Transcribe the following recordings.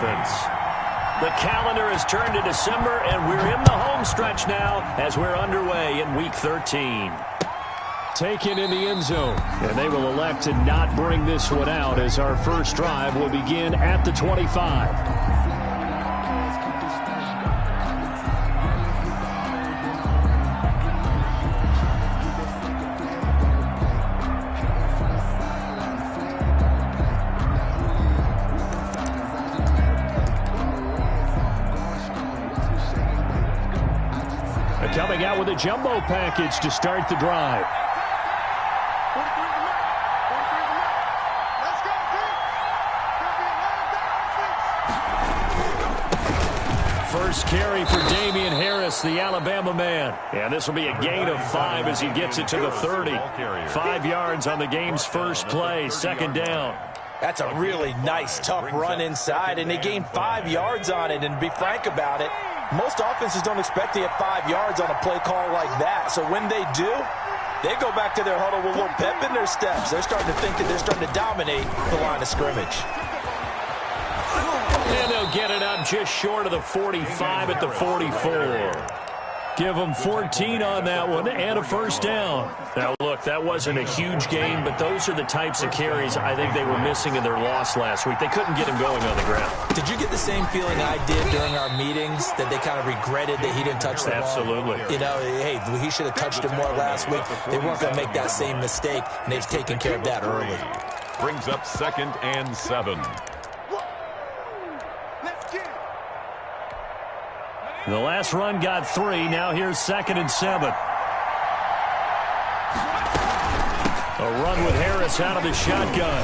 offense. The calendar has turned to December, and we're in the home stretch now as we're underway in Week 13. Taken in the end zone, and they will elect to not bring this one out as our first drive will begin at the 25. Coming out with a jumbo package to start the drive. First carry for Damian Harris, the Alabama man. And this will be a gain of 5 as he gets it to the 30. 5 yards on the game's first play, second down. That's a really nice, tough run inside, and they gained 5 yards on it. And to be frank about it, most offenses don't expect to get 5 yards on a play call like that. So when they do, they go back to their huddle with a little pep in their steps. They're starting to think that they're starting to dominate the line of scrimmage. And they'll get it up just short of the 45 at the 44. Give them 14 on that one and a first down. Now, look, that wasn't a huge game, but those are the types of carries I think they were missing in their loss last week. They couldn't get him going on the ground. Did you get the same feeling I did during our meetings, that they kind of regretted that he didn't touch the ball? Absolutely. You know, hey, he should have touched it more last week. They weren't going to make that same mistake, and they've taken care of that early. Brings up 2nd and 7. The last run got 3. Now here's 2nd and 7. A run with Harris out of the shotgun.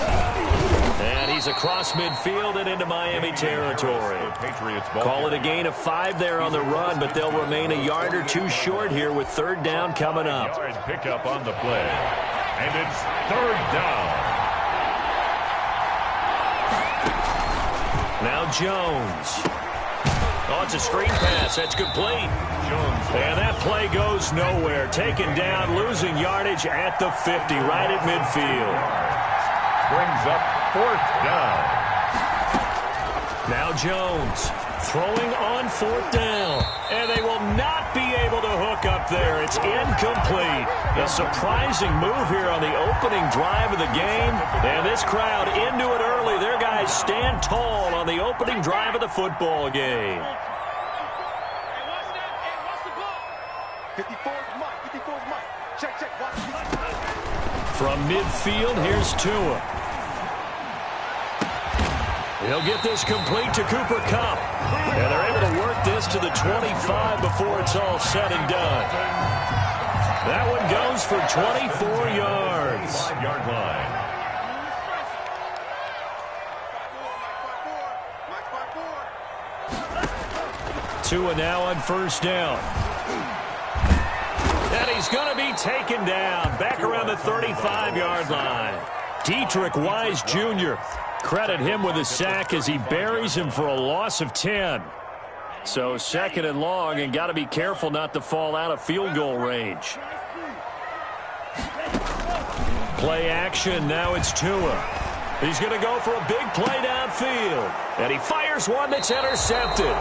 And he's across midfield and into Miami territory. Call it a gain of 5 there on the run, but they'll remain a yard or 2 short here with 3rd down coming up. Pickup on the play. And it's 3rd down. Now Jones. Oh, it's a screen pass. That's complete. And that play goes nowhere. Taken down, losing yardage at the 50, right at midfield. Brings up 4th down. Now Jones throwing on 4th down. And they will not be able to hook up there. It's incomplete. A surprising move here on the opening drive of the game. And this crowd into it early. Their guys stand tall on the opening drive of the football game. 54's Mike. Check. From midfield, here's Tua. He'll get this complete to Cooper Kupp. And they're able to work this to the 25 before it's all said and done. That one goes for 24 yards. 5-yard line. Tua now on 1st down. And he's going to be taken down back around the 35-yard line. Dietrich Wise Jr. Credit him with a sack as he buries him for a loss of 10. So 2nd and long, and got to be careful not to fall out of field goal range. Play action. Now it's Tua. He's going to go for a big play downfield. And he fires one that's intercepted.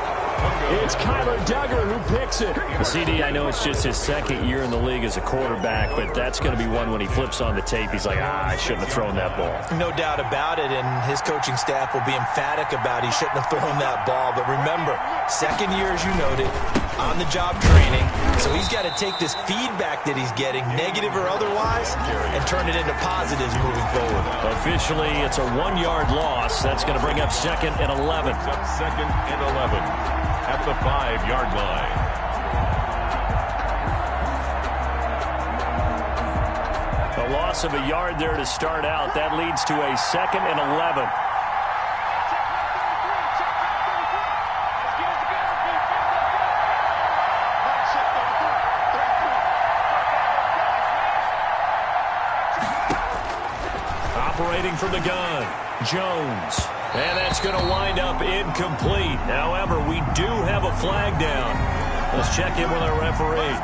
It's Kyler Duggar who picks it. The CD, I know it's just his 2nd year in the league as a quarterback, but that's going to be one when he flips on the tape. He's like, I shouldn't have thrown that ball. No doubt about it, and his coaching staff will be emphatic about he shouldn't have thrown that ball. But remember, 2nd year, as you noted, on-the-job training. So he's got to take this feedback that he's getting, negative or otherwise, and turn it into positives moving forward. Officially, it's a 1-yard loss. That's going to bring up 2nd and 11. Up 2nd and 11 at the 5-yard line. A loss of a yard there to start out. That leads to a 2nd and 11. Operating from the gun, Jones. And that's going to wind up incomplete. However, we do have a flag down. Let's check in with our referee.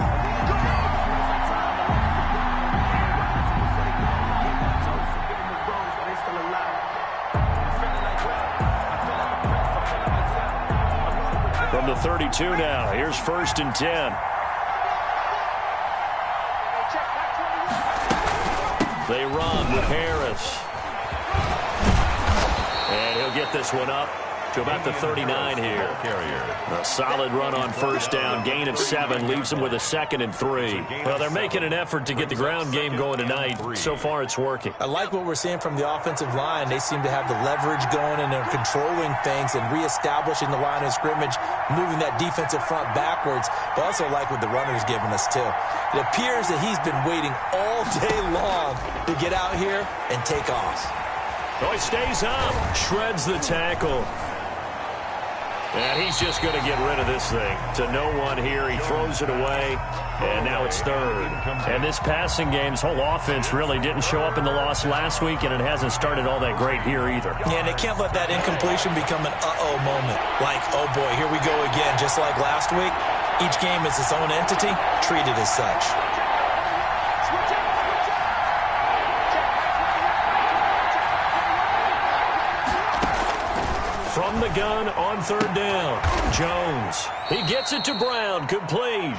From the 32 now, here's 1st and 10. They run with Harris. And he'll get this one up to about the 39 here. A solid run on 1st down. Gain of 7 leaves them with a 2nd and 3. Well, they're making an effort to get the ground game going tonight. So far, it's working. I like what we're seeing from the offensive line. They seem to have the leverage going, and they're controlling things and reestablishing the line of scrimmage, moving that defensive front backwards. But also like what the runner's giving us, too. It appears that he's been waiting all day long to get out here and take off. Oh, he stays up. Shreds the tackle. And he's just going to get rid of this thing. To no one here. He throws it away. And now it's 3rd. And this passing game's whole offense really didn't show up in the loss last week, and it hasn't started all that great here either. Yeah, and they can't let that incompletion become an uh-oh moment. Like, oh boy, here we go again. Just like last week, each game is its own entity, treated as such. From the gun on 3rd down, Jones. He gets it to Brown, complete.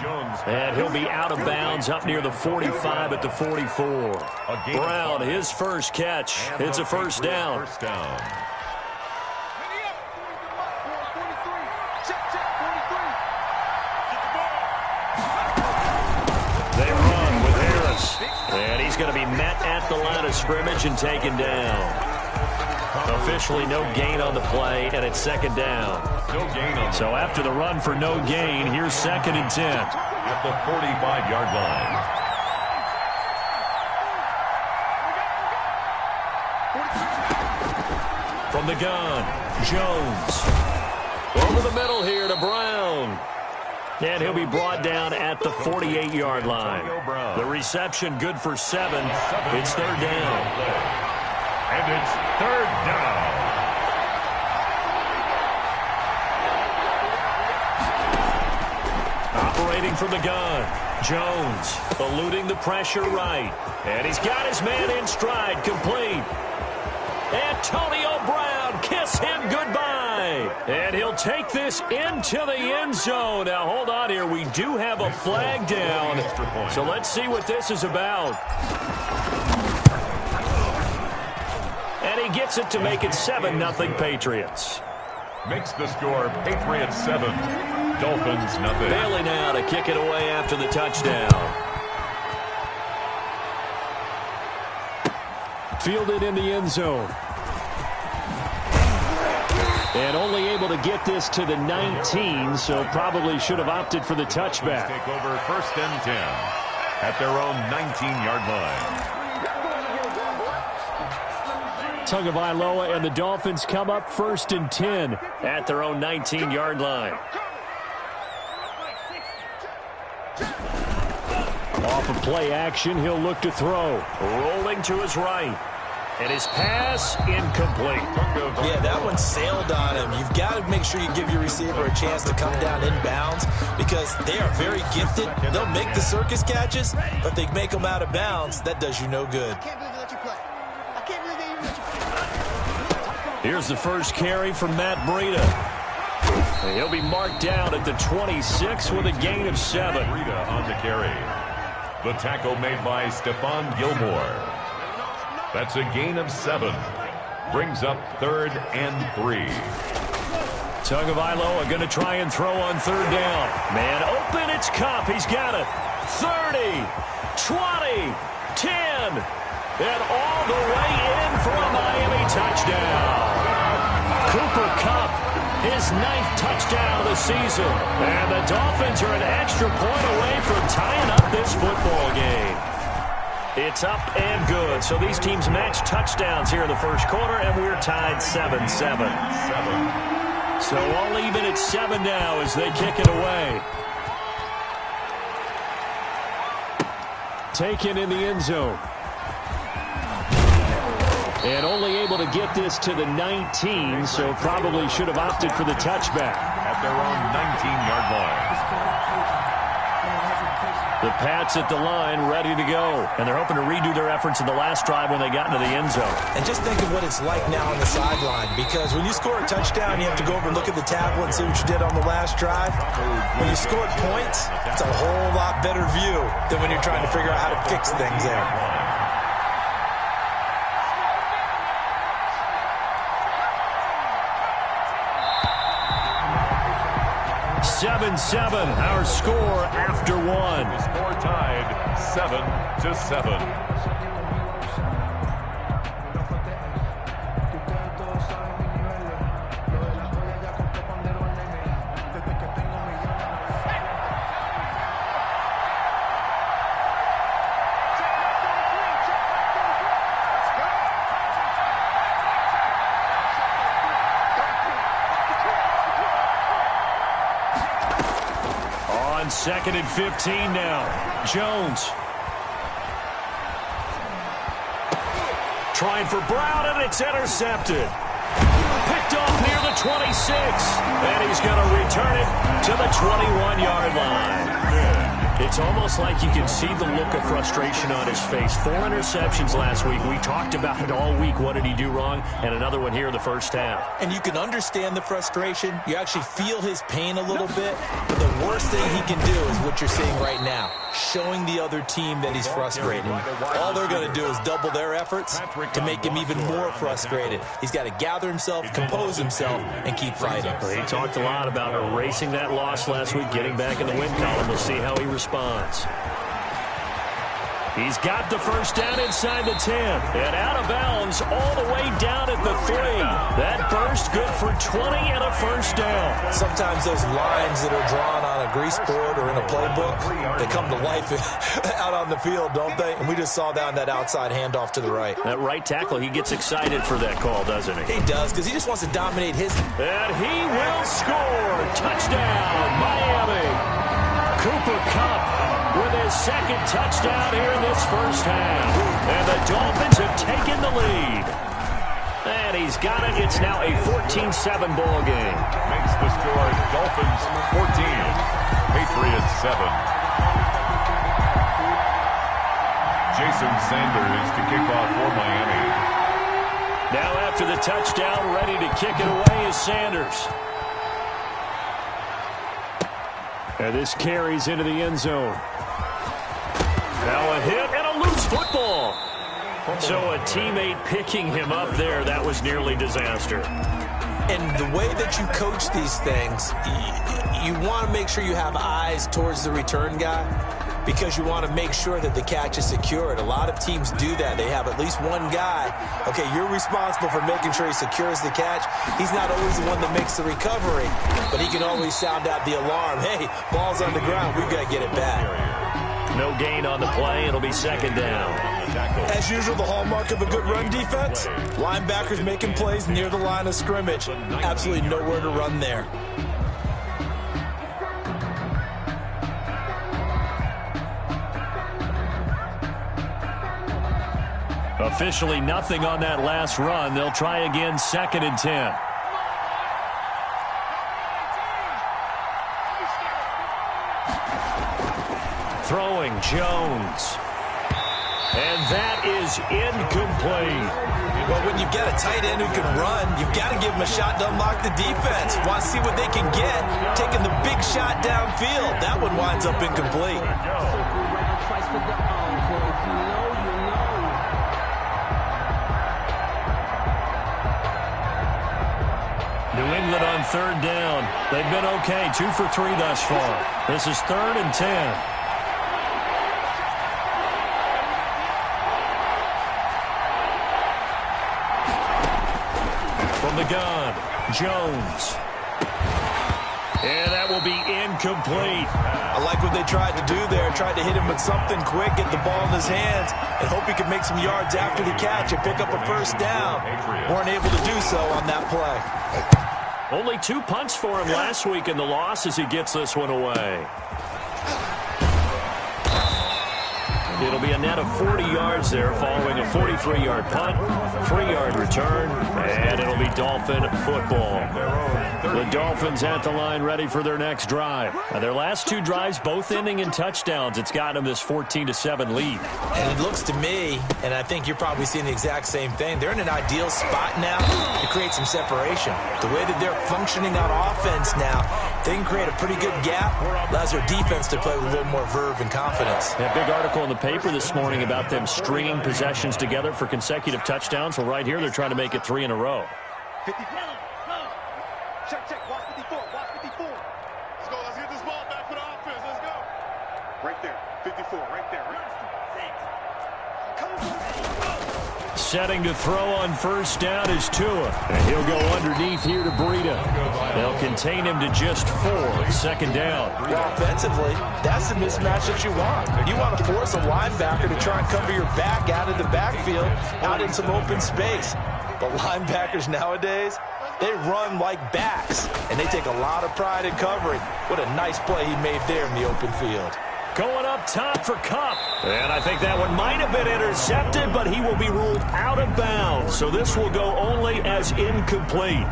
And he'll be out of bounds up near the 45 at the 44. Brown, his first catch. It's a 1st down. They run with Harris. And he's going to be met at the line of scrimmage and taken down. Officially no gain on the play, and it's 2nd down. So after the run for no gain, here's 2nd and 10. At the 45-yard line. From the gun, Jones. Over the middle here to Brown. And he'll be brought down at the 48-yard line. The reception good for 7. It's 3rd down. And it's 3rd down. Operating from the gun, Jones eluding the pressure right. And he's got his man in stride, complete. Antonio Brown, kiss him goodbye. And he'll take this into the end zone. Now, hold on here. We do have a flag down. So let's see what this is about. And he gets it to make it 7-0 Patriots. Makes the score Patriots 7, Dolphins 0. Bailey now to kick it away after the touchdown. Fielded in the end zone. And only able to get this to the 19, so probably should have opted for the touchback. Take over 1st and 10 at their own 19-yard line. Tagovailoa and the Dolphins come up 1st and 10 at their own 19-yard line. Off of play action, he'll look to throw. Rolling to his right. And his pass incomplete. Yeah, that one sailed on him. You've got to make sure you give your receiver a chance to come down inbounds because they are very gifted. They'll make the circus catches, but if they make them out of bounds, that does you no good. Here's the first carry from Matt Breida. He'll be marked down at the 26 with a gain of 7. Breida on the carry. The tackle made by Stephon Gilmore. That's a gain of 7. Brings up 3rd and 3. Tagovailoa going to try and throw on 3rd down. Man open, it's Cup. He's got it. 30, 20, 10. And all the way in for a Miami touchdown. Cooper Kupp, his 9th touchdown of the season. And the Dolphins are an extra point away from tying up this football game. It's up and good. So these teams match touchdowns here in the first quarter, and we're tied 7-7. So all even at 7 now as they kick it away. Taken in the end zone. And only able to get this to the 19, so probably should have opted for the touchback. At their own 19-yard line. The Pats at the line, ready to go. And they're hoping to redo their efforts in the last drive when they got into the end zone. And just think of what it's like now on the sideline, because when you score a touchdown, you have to go over and look at the tablet and see what you did on the last drive. When you scored points, it's a whole lot better view than when you're trying to figure out how to fix things there. 7-7, our score after one. The score tied 7-7. Second and 15 now. Jones. Trying for Brown, and it's intercepted. Picked off near the 26. And he's going to return it to the 21-yard line. It's almost like you can see the look of frustration on his face. 4 interceptions last week. We talked about it all week. What did he do wrong? And another one here in the first half. And you can understand the frustration. You actually feel his pain a little bit. But the worst thing he can do is what you're seeing right now, showing the other team that he's frustrated. All they're going to do is double their efforts to make him even more frustrated. He's got to gather himself, compose himself, and keep fighting. Well, he talked a lot about erasing that loss last week, getting back in the win column. We'll see how he responds. He's got the first down inside the 10. And out of bounds all the way down at the 3. That burst good for 20 and a first down. Sometimes those lines that are drawn on a grease board or in a playbook, they come to life out on the field, don't they? And we just saw down that outside handoff to the right. That right tackle, he gets excited for that call, doesn't he? He does, because he just wants to dominate his. And he will score. Touchdown, Miami. Cooper Kupp with his second touchdown here in this first half. And the Dolphins have taken the lead. And he's got it. It's now a 14-7 ball game. Makes the score Dolphins 14, Patriots 7. Jason Sanders to kick off for Miami. Now after the touchdown, ready to kick it away is Sanders. And this carries into the end zone. Now a hit and a loose football. So a teammate picking him up there, that was nearly disaster. And the way that you coach these things, you want to make sure you have eyes towards the return guy, because you want to make sure that the catch is secured. A lot of teams do that. They have at least one guy. Okay, you're responsible for making sure he secures the catch. He's not always the one that makes the recovery, but he can always sound out the alarm. Hey, ball's on the ground. We've got to get it back. No gain on the play. It'll be second down. As usual, the hallmark of a good run defense, linebackers making plays near the line of scrimmage. Absolutely nowhere to run there. Officially nothing on that last run. They'll try again, second and 10. Throwing Jones. And that is incomplete. Well, when you've got a tight end who can run, you've got to give him a shot to unlock the defense. Want to see what they can get. Taking the big shot downfield. That one winds up incomplete. New England on third down. They've been okay, 2 for 3 thus far. This is third and 10. From the gun, Jones. And that will be incomplete. I like what they tried to do there. Tried to hit him with something quick, get the ball in his hands, and hope he could make some yards after the catch and pick up a first down. Weren't able to do so on that play. Only 2 punts for him last week in the loss as he gets this one away. It'll be a net of 40 yards there following a 43-yard punt, 3-yard return, and it'll be Dolphin football. The Dolphins at the line ready for their next drive. Their last two drives both ending in touchdowns. It's gotten them this 14-7 lead. And it looks to me, and I think you're probably seeing the exact same thing, they're in an ideal spot now to create some separation. The way that they're functioning on offense now, they can create a pretty good gap. Allows their defense to play with a little more verve and confidence. A big article in the paper this morning about them stringing possessions together for consecutive touchdowns. Well, right here, they're trying to make it 3 in a row. 54. Check. Watch 54. Watch 54. Let's go. Let's get this ball back for the offense. Let's go. Right there. 54. Right there. Setting to throw on first down is Tua. And he'll go underneath here to Breida. They'll contain him to just 4. Second down. Well, offensively, that's the mismatch that you want. You want to force a linebacker to try and cover your back out of the backfield, out in some open space. But linebackers nowadays, they run like backs, and they take a lot of pride in covering. What a nice play he made there in the open field. Going up top for Kupp. And I think that one might have been intercepted, but he will be ruled out of bounds. So this will go only as incomplete.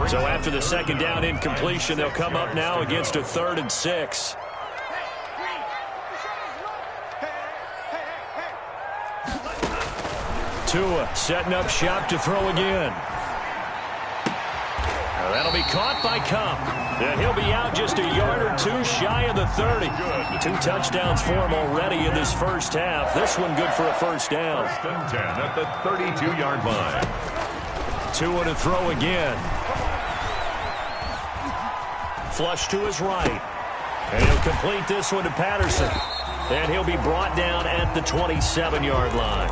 So after the second down incompletion, they'll come up now against a 3rd and 6. Tua setting up shop to throw again. That'll be caught by Kupp. And he'll be out just a yard or 2 shy of the 30. 2 touchdowns for him already in this first half. This one good for a first down. 1st and 10 at the 32-yard line. Tua to throw again. Flush to his right. And he'll complete this one to Patterson. And he'll be brought down at the 27-yard line.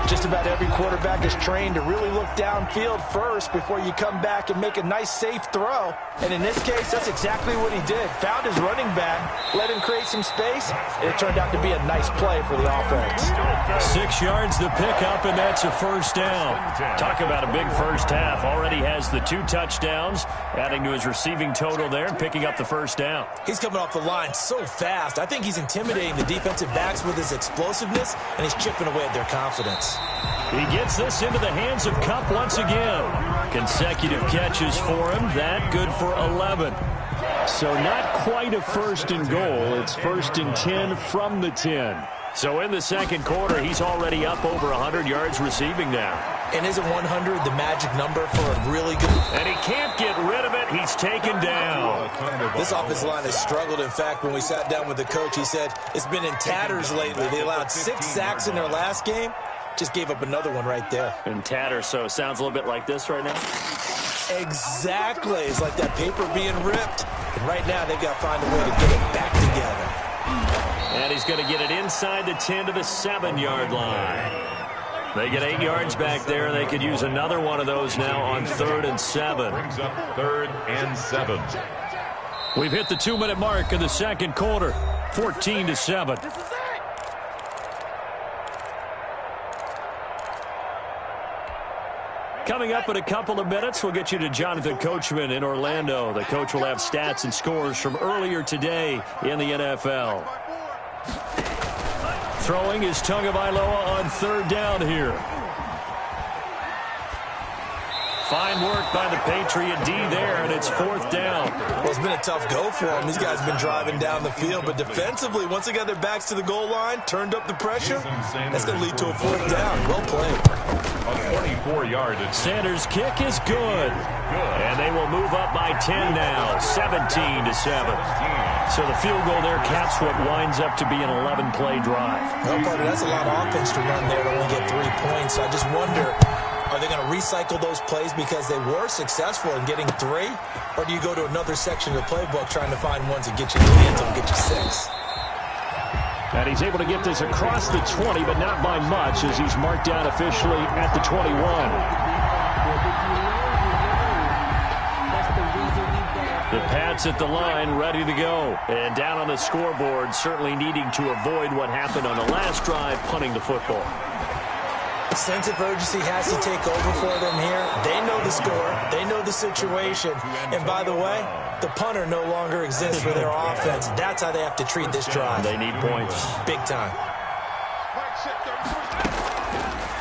Just about every quarterback is trained to really look downfield first before you come back and make a nice, safe throw. And in this case, that's exactly what he did. Found his running back, let him create some space, and it turned out to be a nice play for the offense. 6 yards the pickup, and that's a first down. Talk about a big first half. Already has the 2 touchdowns, adding to his receiving total there and picking up the first down. He's coming off the line so fast. I think he's intimidating the defensive backs with his explosiveness, and he's chipping away at their confidence. He gets this into the hands of Kupp once again. Consecutive catches for him. That good for 11. So not quite a 1st and goal. It's 1st and 10 from the 10. So in the second quarter, he's already up over 100 yards receiving now. And isn't 100 the magic number for a really good... And he can't get rid of it. He's taken down. This offensive line has struggled. In fact, when we sat down with the coach, he said it's been in tatters lately. They allowed 6 sacks in their last game. Just gave up another one right there. In tatters, so it sounds a little bit like this right now? Exactly. It's like that paper being ripped. And right now, they've got to find a way to get it back together. And he's going to get it inside the 10 to the 7-yard line. They get 8 yards back there. They could use another one of those now on 3rd and 7. Brings up 3rd and 7. We've hit the 2-minute mark in the second quarter. 14-7. Coming up in a couple of minutes, we'll get you to Jonathan Coachman in Orlando. The coach will have stats and scores from earlier today in the NFL. Throwing is Tagovailoa on 3rd down here. Fine work by the Patriot D there, and it's 4th down. Well, it's been a tough go for them. These guys have been driving down the field, but defensively, once they got their backs to the goal line, turned up the pressure, that's going to lead to a 4th down. Well played. A 24-yard. Sanders' kick is good. And they will move up by 10 now, 17-7. So the field goal there caps what winds up to be an 11-play drive. Well, partner, that's a lot of offense to run there to only get 3 points. I just wonder, are they going to recycle those plays because they were successful in getting 3? Or do you go to another section of the playbook trying to find ones that get you in the end zone and get you 6? And he's able to get this across the 20, but not by much, as he's marked down officially at the 21. The Pats at the line, ready to go. And down on the scoreboard, certainly needing to avoid what happened on the last drive, punting the football. Sense of urgency has to take over for them here. They know the score. They know the situation. And by the way, the punter no longer exists for their offense. That's how they have to treat this drive. They need points. Big time.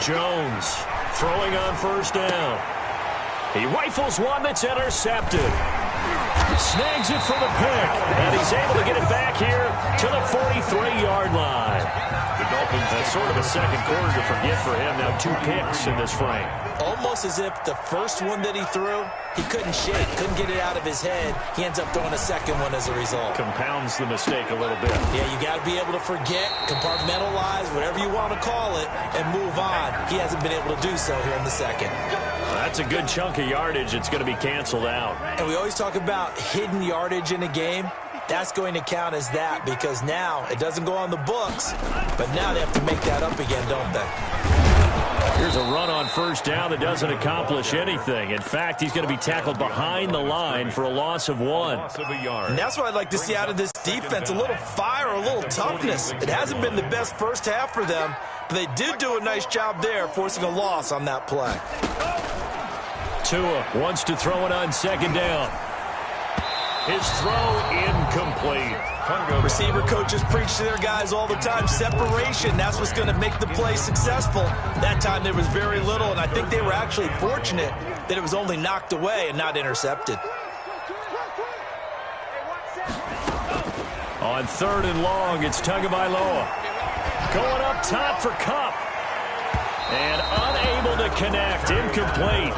Jones throwing on first down. He rifles one that's intercepted. Snags it for the pick. And he's able to get it back here to the 43-yard line. The Dolphins. That's sort of a second quarter to forget for him. Now 2 picks in this frame. Almost as if the first one that he threw, he couldn't shake, couldn't get it out of his head. He ends up throwing a second one as a result. Compounds the mistake a little bit. Yeah, you got to be able to forget, compartmentalize, whatever you want to call it, and move on. He hasn't been able to do so here in the second. That's a good chunk of yardage. It's going to be canceled out. And we always talk about hidden yardage in a game. That's going to count as that because now it doesn't go on the books, but now they have to make that up again, don't they? Here's a run on first down that doesn't accomplish anything. In fact, he's going to be tackled behind the line for a loss of 1. And that's what I'd like to see out of this defense, a little fire, a little toughness. It hasn't been the best first half for them, but they did do a nice job there forcing a loss on that play. Tua wants to throw it on second down. His throw incomplete. Receiver coaches preach to their guys all the time. Separation, that's what's going to make the play successful. That time there was very little, and I think they were actually fortunate that it was only knocked away and not intercepted. On 3rd and long, it's Tagovailoa. Going up top for Kupp. And unable to connect. Incomplete.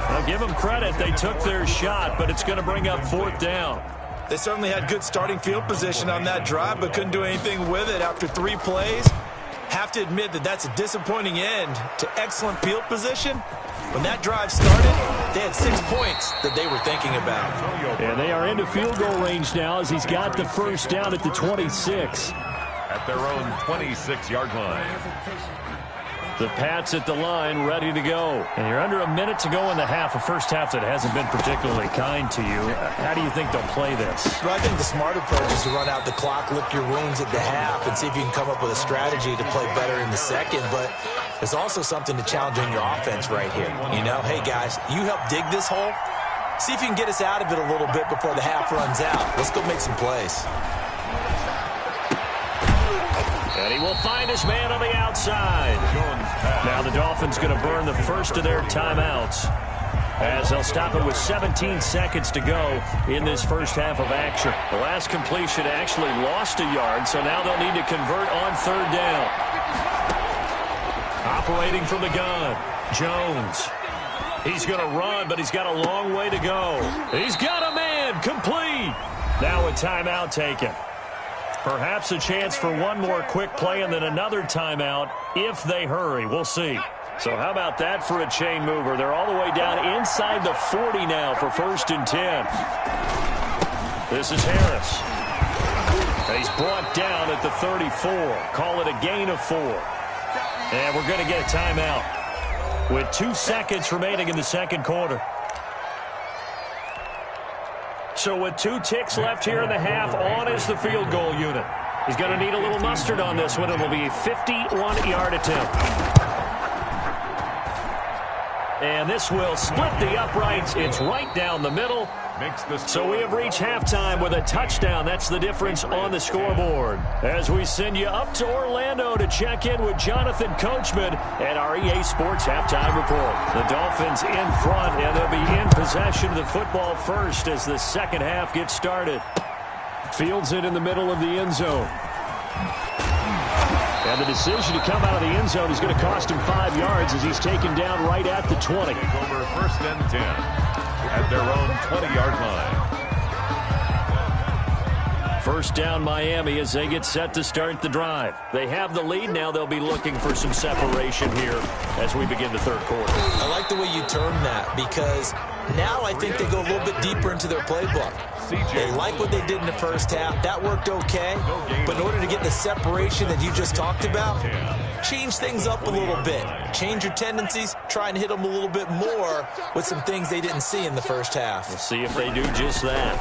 I'll give them credit. They took their shot, but it's going to bring up 4th down. They certainly had good starting field position on that drive, but couldn't do anything with it after 3 plays. Have to admit that that's a disappointing end to excellent field position. When that drive started, they had 6 points that they were thinking about. And they are into field goal range now as he's got the first down at the 26. At their own 26-yard line. The Pats at the line, ready to go. And you're under a minute to go in the half, a first half that hasn't been particularly kind to you. How do you think they'll play this? Well, I think the smart approach is to run out the clock, lick your wounds at the half, and see if you can come up with a strategy to play better in the second. But there's also something to challenging your offense right here. You know, hey, guys, you help dig this hole. See if you can get us out of it a little bit before the half runs out. Let's go make some plays. And he will find his man on the outside. Now the Dolphins going to burn the first of their timeouts as they'll stop it with 17 seconds to go in this first half of action. The last completion actually lost a yard, so now they'll need to convert on 3rd down. Operating from the gun, Jones. He's going to run, but he's got a long way to go. He's got a man, complete. Now a timeout taken. Perhaps a chance for one more quick play and then another timeout if they hurry. We'll see. So how about that for a chain mover? They're all the way down inside the 40 now for 1st and 10. This is Harris. He's brought down at the 34. Call it a gain of 4. And we're going to get a timeout with 2 seconds remaining in the second quarter. So with 2 ticks left here in the half, on is the field goal unit. He's going to need a little mustard on this one. It'll be a 51-yard attempt. And this will split the uprights. It's right down the middle. So we have reached halftime with a touchdown. That's the difference on the scoreboard. As we send you up to Orlando to check in with Jonathan Coachman at our EA Sports Halftime Report. The Dolphins in front, and they'll be in possession of the football first as the second half gets started. Fields it in the middle of the end zone. And the decision to come out of the end zone is going to cost him 5 yards as he's taken down right at the 20. Over 1st and 10 at their own 20-yard line. First down Miami as they get set to start the drive. They have the lead. Now they'll be looking for some separation here as we begin the third quarter. I like the way you term that because now I think they go a little bit deeper into their playbook. They like what they did in the first half. That worked okay. But in order to get the separation that you just talked about, change things up a little bit. Change your tendencies. Try and hit them a little bit more with some things they didn't see in the first half. We'll see if they do just that.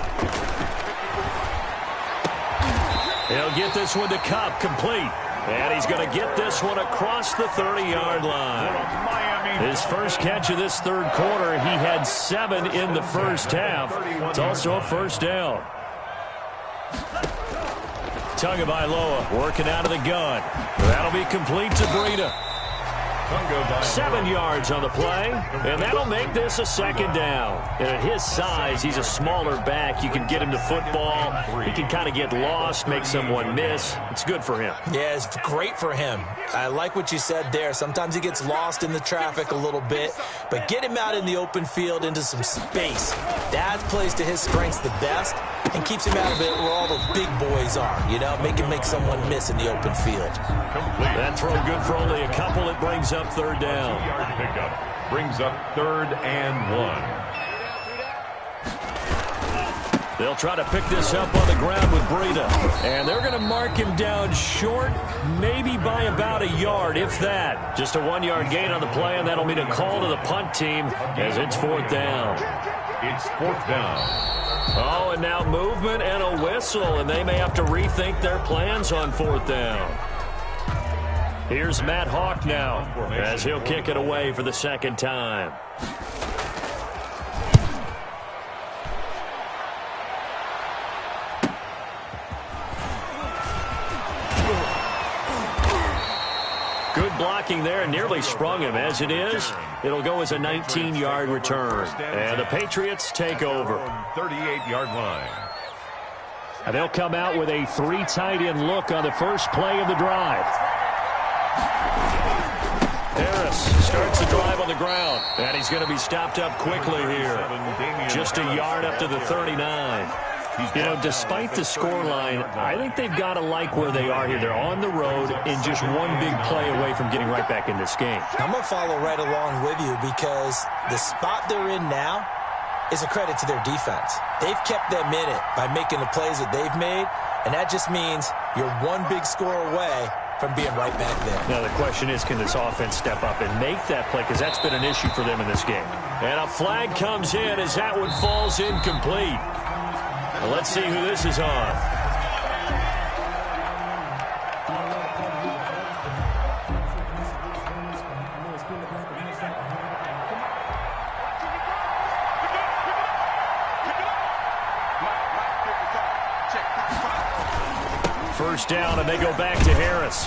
He'll get this one to Kupp, complete. And he's going to get this one across the 30-yard line. His first catch of this third quarter, he had 7 in the first half. It's also a first down. Tagovailoa working out of the gun. That'll be complete to Breida. 7 yards on the play, and that'll make this a second down. And at his size, he's a smaller back. You can get him to football. He can kind of get lost, make someone miss. It's good for him. Yeah, it's great for him. I like what you said there. Sometimes he gets lost in the traffic a little bit, but get him out in the open field into some space. That plays to his strengths the best and keeps him out of it where all the big boys are, you know, make someone miss in the open field. That throw good for only a couple. It brings up third down. Pickup brings up 3rd and 1. They'll try to pick this up on the ground with Breida. And they're going to mark him down short, maybe by about a yard, if that. Just a 1-yard gain on the play, and that'll mean a call to the punt team as it's 4th down. It's 4th down. Oh, and now movement and a whistle, and they may have to rethink their plans on 4th down. Here's Matt Hawk now as he'll kick it away for the second time. Good blocking there, and nearly sprung him. As it is, it'll go as a 19-yard return. And the Patriots take over. 38-yard line. And they'll come out with a 3 tight end look on the first play of the drive. Harris starts the drive on the ground, and he's going to be stopped up quickly here. Just a yard up to the 39. You know, despite the scoreline, I think they've got to like where they are here. They're on the road and just one big play away from getting right back in this game. I'm going to follow right along with you because the spot they're in now is a credit to their defense. They've kept them in it by making the plays that they've made, and that just means you're one big score away from being right back there. Now, the question is, can this offense step up and make that play? Because that's been an issue for them in this game. And a flag comes in as that one falls incomplete. Well, let's see who this is on. First down, and they go back to Harris.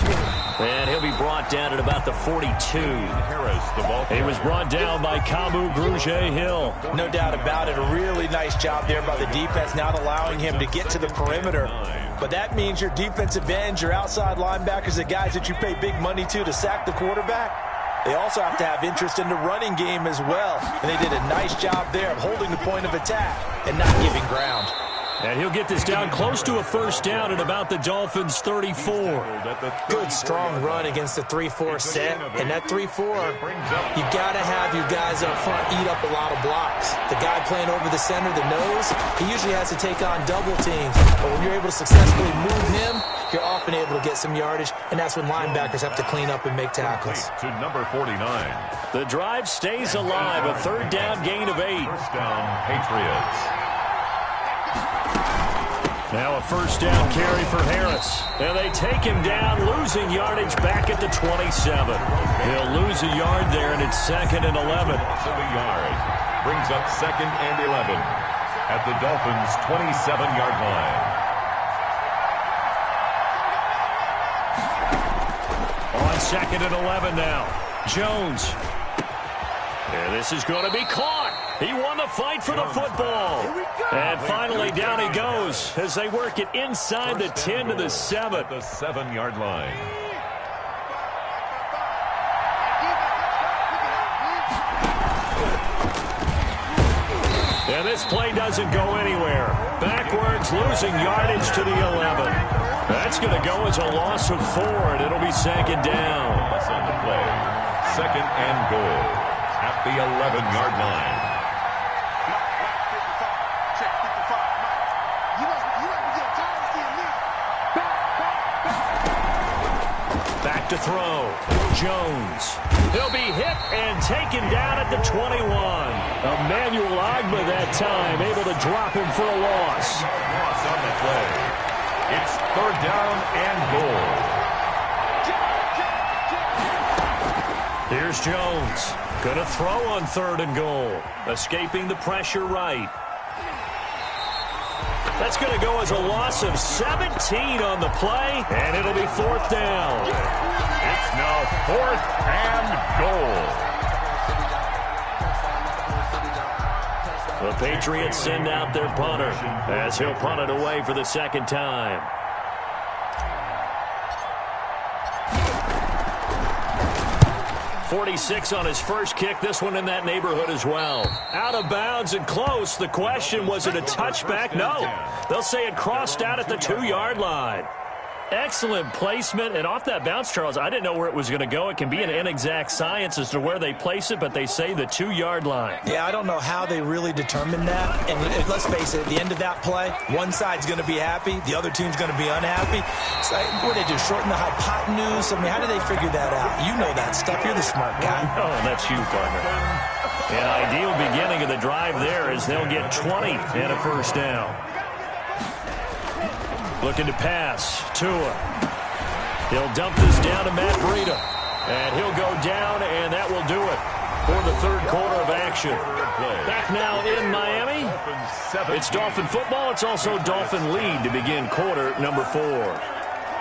And he'll be brought down at about the 42. Harris, the ball. He was brought down by Kamu Grugier-Hill. No doubt about it. A really nice job there by the defense, not allowing him to get to the perimeter. But that means your defensive ends, your outside linebackers, the guys that you pay big money to sack the quarterback, they also have to have interest in the running game as well. And they did a nice job there of holding the point of attack and not giving ground. And he'll get this down close to a first down at about the Dolphins' 34. Good, strong run against the 3-4 set. And that 3-4, you got to have your guys up front eat up a lot of blocks. The guy playing over the center, the nose, he usually has to take on double teams. But when you're able to successfully move him, you're often able to get some yardage. And that's when linebackers have to clean up and make tackles. To number 49. The drive stays alive. A third down gain of 8. First down, Patriots. Now a first down carry for Harris. And they take him down, losing yardage back at the 27. He'll lose a yard there, and it's 2nd and 11. Loss of a yard. Brings up 2nd and 11 at the Dolphins' 27-yard line. On 2nd and 11 now. Jones. And this is going to be caught. He won the fight for the football. And finally down he goes as they work it inside the 10 to the 7. At the 7-yard line. And this play doesn't go anywhere. Backwards, losing yardage to the 11. That's going to go as a loss of 4, and it'll be 2nd down. Loss on the play. 2nd and goal at the 11-yard line. Back to throw. Jones. He'll be hit and taken down at the 21. Emmanuel Agba that time able to drop him for a loss. Loss on the play. It's 3rd down and goal. Here's Jones. Going to throw on 3rd and goal. Escaping the pressure right. That's going to go as a loss of 17 on the play, and it'll be 4th down. It's now 4th and goal. The Patriots send out their punter as he'll punt it away for the 2nd time. .46 on his first kick. This one in that neighborhood as well. Out of bounds and close. The question, was it a touchback? No. They'll say it crossed out at the 2-yard line. Excellent placement, and off that bounce, Charles, I didn't know where it was going to go. It can be an inexact science as to where they place it, but they say the 2-yard line. Yeah, I don't know how they really determined that. And let's face it, at the end of that play, one side's going to be happy, the other team's going to be unhappy. So what do they do, shorten the hypotenuse? I mean, how do they figure that out? You know that stuff. You're the smart guy. Oh, that's you, partner. An ideal beginning of the drive there as they'll get 20 and a 1st down. Looking to pass. Tua. He'll dump this down to Matt Breida. And he'll go down, and that will do it for the 3rd quarter of action. Back now in Miami. It's Dolphin football. It's also Dolphin lead to begin quarter number 4.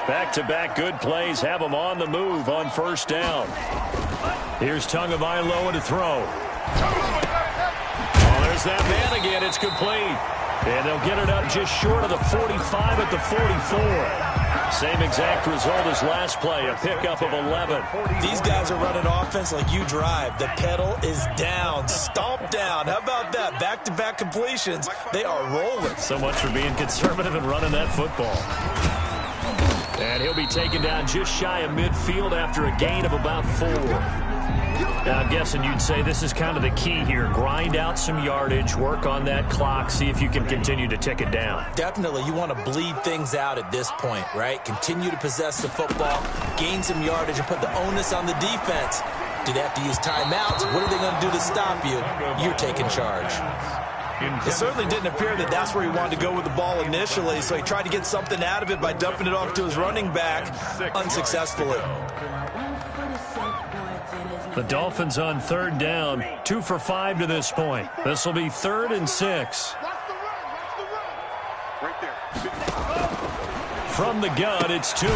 Back-to-back good plays have them on the move on 1st down. Here's Tagovailoa to throw. Oh, there's that man again. It's complete. And they'll get it up just short of the 45 at the 44. Same exact result as last play, a pickup of 11. These guys are running offense like you drive. The pedal is down, stomp down. How about that? Back-to-back completions. They are rolling. So much for being conservative and running that football. And he'll be taken down just shy of midfield after a gain of about 4. Now, I'm guessing you'd say this is kind of the key here. Grind out some yardage, work on that clock, see if you can continue to tick it down. Definitely. You want to bleed things out at this point, right? Continue to possess the football, gain some yardage, and put the onus on the defense. Do they have to use timeouts? What are they going to do to stop you? You're taking charge. It certainly didn't appear that that's where he wanted to go with the ball initially, so he tried to get something out of it by dumping it off to his running back unsuccessfully. The Dolphins on 3rd down, 2 for 5 to this point. This will be 3rd and 6. From the gun, it's Tua.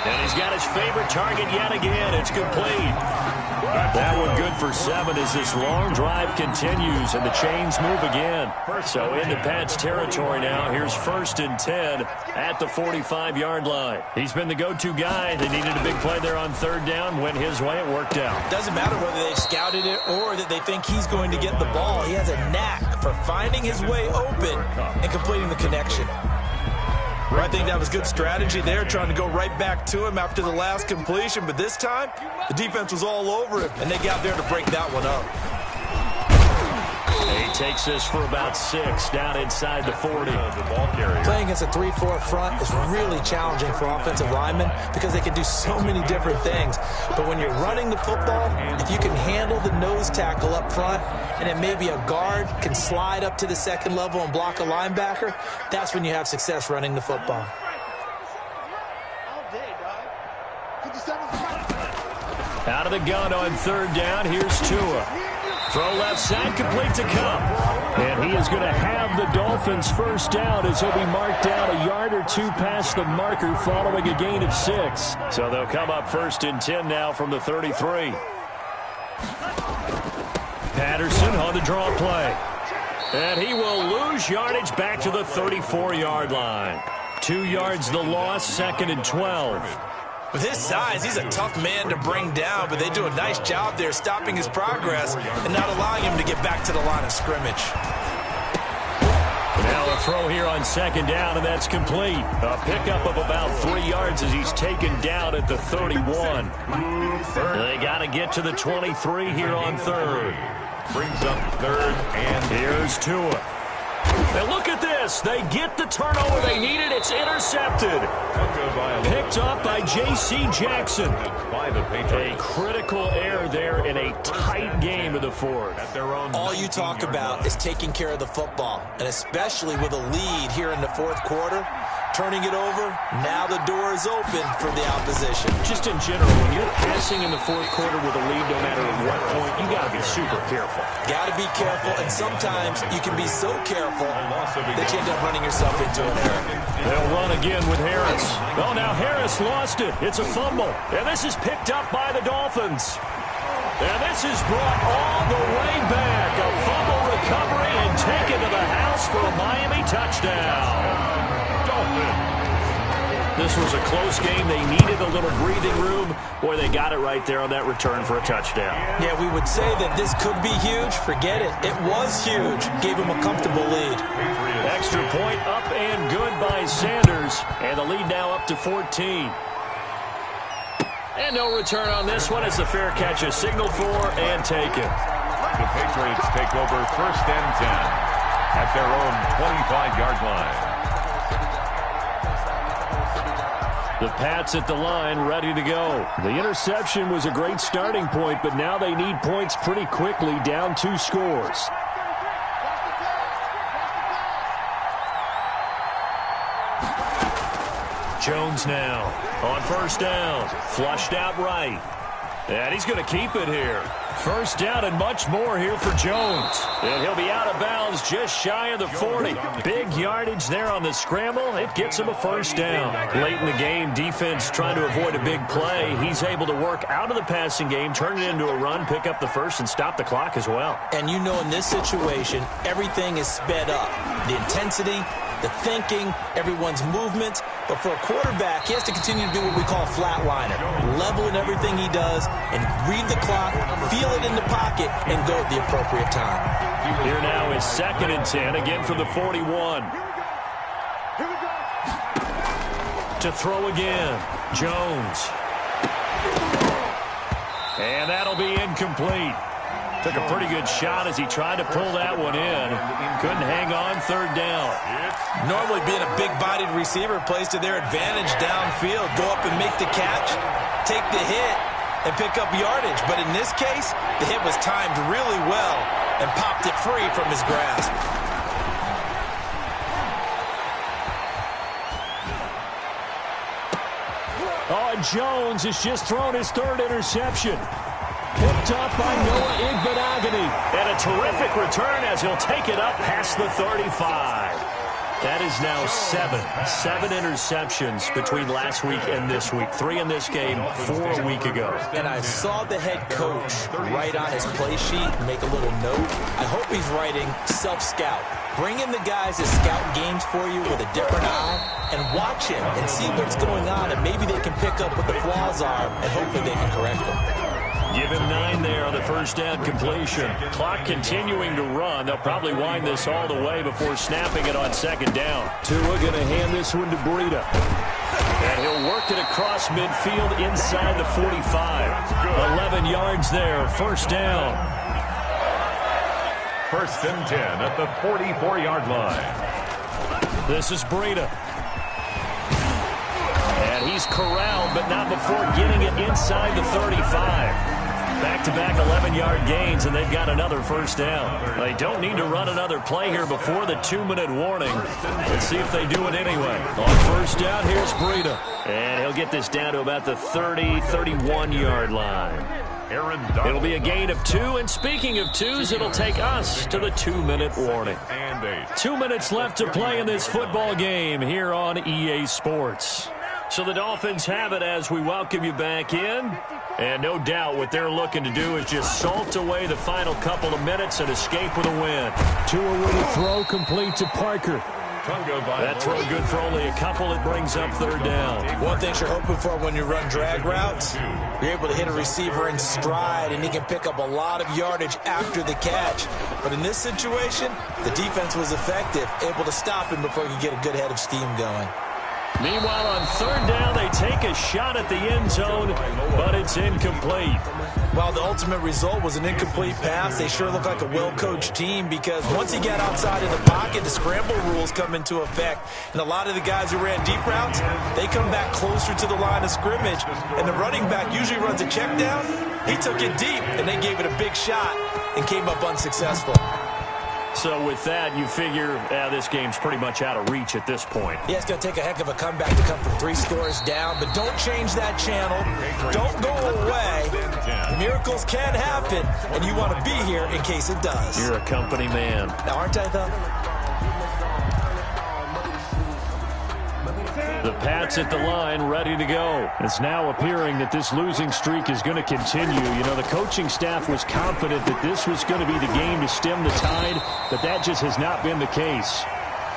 And he's got his favorite target yet again. It's complete. That one good for 7 as this long drive continues and the chains move again. So into Pat's territory now. Here's 1st and 10 at the 45-yard line. He's been the go-to guy. They needed a big play there on 3rd down. Went his way. It worked out. Doesn't matter whether they scouted it or that they think he's going to get the ball. He has a knack for finding his way open and completing the connection. I think that was good strategy there, trying to go right back to him after the last completion. But this time, the defense was all over him, and they got there to break that one up. He takes this for about 6 down inside the 40. Playing against a 3-4 front is really challenging for offensive linemen because they can do so many different things. But when you're running the football, if you can handle the nose tackle up front and then maybe a guard can slide up to the 2nd level and block a linebacker, that's when you have success running the football. Out of the gun on 3rd down, here's Tua. Throw left side, complete to Cup. And he is going to have the Dolphins' 1st down as he'll be marked down a yard or 2 past the marker following a gain of 6. So they'll come up 1st and 10 now from the 33. Patterson on the draw play. And he will lose yardage back to the 34-yard line. 2 yards the loss, 2nd and 12. With his size, he's a tough man to bring down, but they do a nice job there stopping his progress and not allowing him to get back to the line of scrimmage. Now a throw here on 2nd down, and that's complete. A pickup of about 3 yards as he's taken down at the 31. They got to get to the 23 here on 3rd. Brings up 3rd and here's Tua. And look at this. They get the turnover they needed. It's intercepted. Picked up by J.C. Jackson. A critical error there in a tight game of the 4th. All you talk about is taking care of the football, and especially with a lead here in the 4th quarter. turning it over. Now the door is open for the opposition. Just in general, when you're passing in the fourth quarter with a lead, no matter at what point, you got to be super careful. Got to be careful, and sometimes you can be so careful that you end up running yourself into an error. They'll run again with Harris. Oh, now Harris lost it. It's a fumble. And this is picked up by the Dolphins. And this is brought all the way back. A fumble recovery and taken to the house for a Miami touchdown. This was a close game. They needed a little breathing room. Boy, they got it right there on that return for a touchdown. Yeah, we would say that this could be huge. Forget it. It was huge. Gave him a comfortable lead. Extra point up and good by Sanders. And the lead now up to 14. And no return on this one. It's a fair catch, a signal for and taken. The Patriots take over 1st and 10 at their own 25-yard line. The Pats at the line, ready to go. The interception was a great starting point, but now they need points pretty quickly, down 2 scores. Jones now on 1st down, flushed out right. And he's going to keep it here. 1st down and much more here for Jones. And he'll be out of bounds just shy of the 40. Big yardage there on the scramble. It gets him a 1st down. Late in the game, defense trying to avoid a big play. He's able to work out of the passing game, turn it into a run, pick up the 1st, and stop the clock as well. And you know in this situation, everything is sped up. The intensity, the thinking, everyone's movements. But for a quarterback, he has to continue to do what we call a flatliner. Level in everything he does and read the clock, feel it in the pocket, and go at the appropriate time. Here now is 2nd and 10, again from the 41. To throw again, Jones. And that'll be incomplete. Took a pretty good shot as he tried to pull that one in. Couldn't hang on, 3rd down. Normally being a big-bodied receiver plays to their advantage downfield. Go up and make the catch, take the hit, and pick up yardage. But in this case, the hit was timed really well and popped it free from his grasp. Oh, and Jones has just thrown his 3rd interception. Picked up by Noah Igbenogany. And a terrific return as he'll take it up past the 35. That is now 7 interceptions between last week and this week. 3 in this game, 4 a week ago. And I saw the head coach write on his play sheet, make a little note. I hope he's writing self-scout. Bring in the guys that scout games for you with a different eye and watch him and see what's going on, and maybe they can pick up what the flaws are, and hopefully they can correct them. Give him 9 there on the 1st down completion. Clock continuing to run. They'll probably wind this all the way before snapping it on 2nd down. Tua going to hand this one to Breida. And he'll work it across midfield inside the 45. 11 yards there, 1st down. 1st and 10 at the 44-yard line. This is Breida. And he's corralled, but not before getting it inside the 35. Back-to-back 11-yard gains, and they've got another 1st down. They don't need to run another play here before the 2-minute warning. Let's see if they do it anyway. On 1st down, here's Breida. And he'll get this down to about the 30, 31-yard line. It'll be a gain of 2, and speaking of 2s, it'll take us to the 2-minute warning. 2 minutes left to play in this football game here on EA Sports. So the Dolphins have it as we welcome you back in. And no doubt what they're looking to do is just salt away the final couple of minutes and escape with a win. Tua with a throw complete to Parker. That throw good for only a couple. It brings up 3rd down. One thing you're hoping for when you run drag routes, you're able to hit a receiver in stride, and he can pick up a lot of yardage after the catch. But in this situation, the defense was effective, able to stop him before he could get a good head of steam going. Meanwhile, on 3rd down, they take a shot at the end zone, but it's incomplete. While the ultimate result was an incomplete pass, they sure look like a well-coached team, because once he got outside of the pocket, the scramble rules come into effect. And a lot of the guys who ran deep routes, they come back closer to the line of scrimmage. And the running back usually runs a check down. He took it deep, and they gave it a big shot and came up unsuccessful. So with that, you figure this game's pretty much out of reach at this point. Yeah, it's going to take a heck of a comeback to come from 3 scores down, but don't change that channel. Don't go away. Miracles can happen, and you want to be here in case it does. You're a company man. Now, aren't I, though? The Pats at the line, ready to go. It's now appearing that this losing streak is going to continue. You know, the coaching staff was confident that this was going to be the game to stem the tide, but that just has not been the case.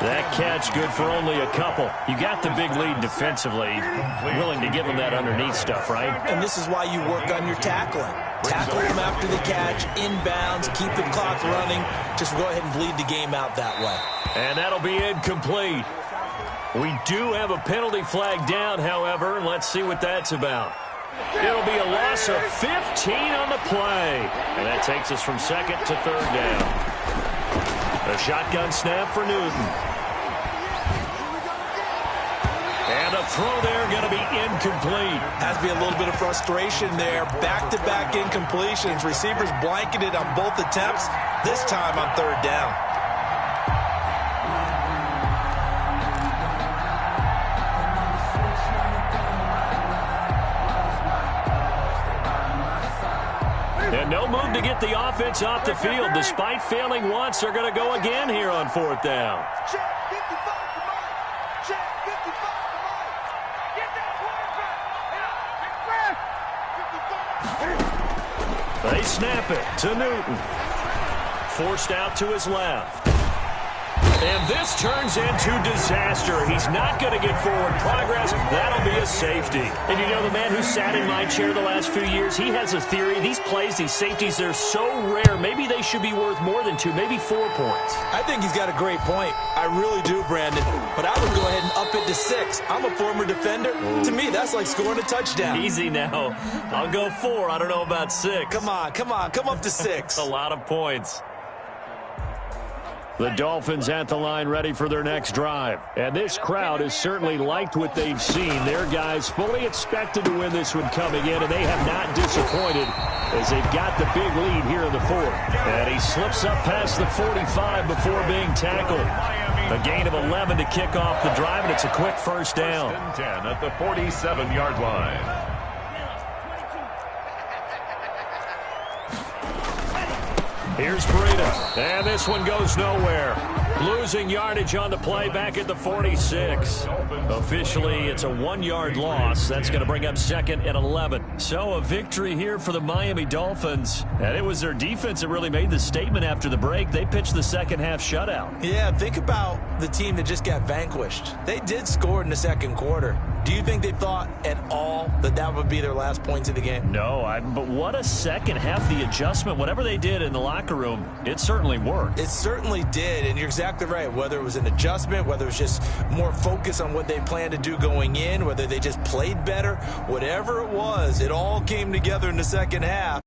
That catch good for only a couple. You got the big lead defensively. Willing to give them that underneath stuff, right? And this is why you work on your tackling. Tackle them after the catch, inbounds, keep the clock running. Just go ahead and bleed the game out that way. And that'll be incomplete. We do have a penalty flag down, however. Let's see what that's about. It'll be a loss of 15 on the play. And that takes us from second to third down. A shotgun snap for Newton. And a throw there going to be incomplete. Has to be a little bit of frustration there. Back-to-back incompletions. Receivers blanketed on both attempts, this time on third down. And no move to get the offense off the field. Despite failing once, they're going to go again here on fourth down. Check 55 for Mike. Check 55 for Mike. Get that quarterback. They snap it to Newton. Forced out to his left. And this turns into disaster. He's not going to get forward progress. That'll be a safety. And you know, the man who sat in my chair the last few years, he has a theory. These plays, these safeties, they're so rare. Maybe they should be worth more than 2, maybe 4 points. I think he's got a great point. I really do, Brandon. But I would go ahead and up it to 6. I'm a former defender. To me, that's like scoring a touchdown. Easy now. I'll go 4. I don't know about 6. Come on. Come up to 6. A lot of points. The Dolphins at the line ready for their next drive. And this crowd has certainly liked what they've seen. Their guys fully expected to win this one coming in, and they have not disappointed as they've got the big lead here in the fourth. And he slips up past the 45 before being tackled. A gain of 11 to kick off the drive, and it's a quick first down. 10 at the 47-yard line. Here's Breida, and this one goes nowhere. Losing yardage on the play back at the 46. Officially, it's a 1-yard loss. That's going to bring up second and 11. So a victory here for the Miami Dolphins. And it was their defense that really made the statement after the break. They pitched the second half shutout. Yeah, think about the team that just got vanquished. They did score in the second quarter. Do you think they thought at all that that would be their last points of the game? No, but what a second half. The adjustment, whatever they did in the locker room, it certainly worked. It certainly did, and you're exactly right. Whether it was an adjustment, whether it was just more focus on what they planned to do going in, whether they just played better, whatever it was, it all came together in the second half.